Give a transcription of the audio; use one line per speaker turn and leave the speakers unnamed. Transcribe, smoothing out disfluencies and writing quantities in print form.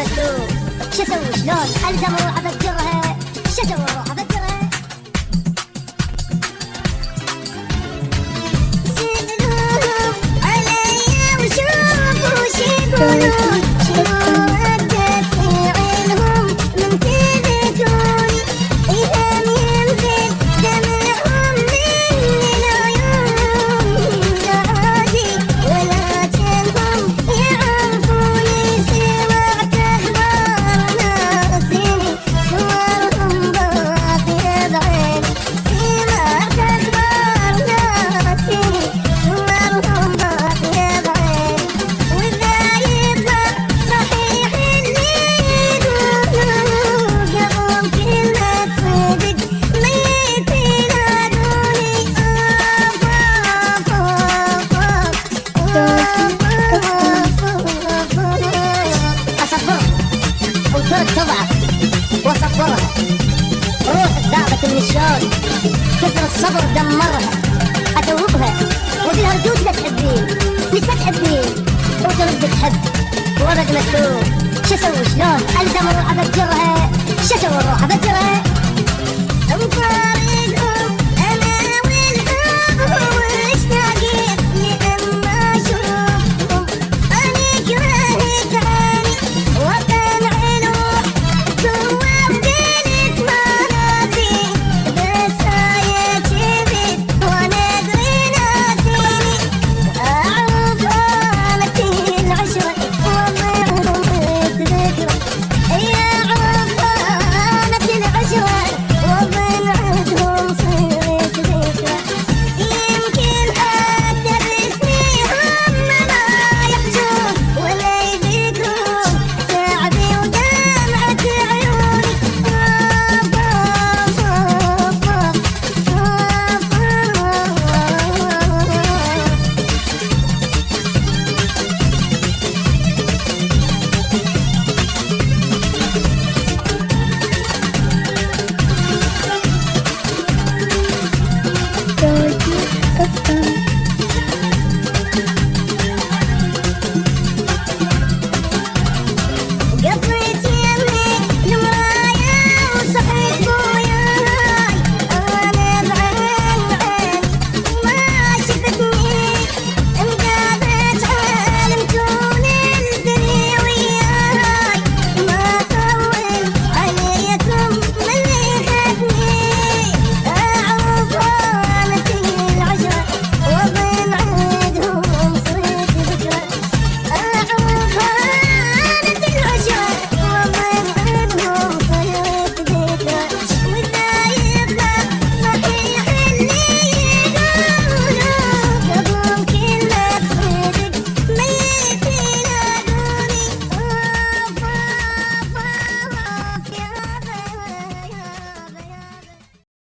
مكتوب. شو اسوي شلون الزم اروح افجرها؟ شو اسوي اروح افجرها؟ سألوهم عليا وشوفوا شو يقولون، شنو ردة فعلهم من كذبتوني. إذا ينزل دمعهم من العيون لا عادي، ولكنهم يعرفوني. سمعت أخبار ناسيني صورهم باقية بعيني. سمعت أخبار ناسيني صورهم باقية بعيني. وإذا يطلع صحيح اللي يقولوه قبل كلمة صدق ميت ينادوني. أصبرها وترد تضعف وأصبرها. روح ذابت النشان كثر الصبر دمرها. أتوبها وأقولها ردود لا تحبين، مش ما تحبين وترد تحب. ورق مكتوب. شو اسوي شلون الزم اروح افجرها؟ شو اسوي اروح افجرها؟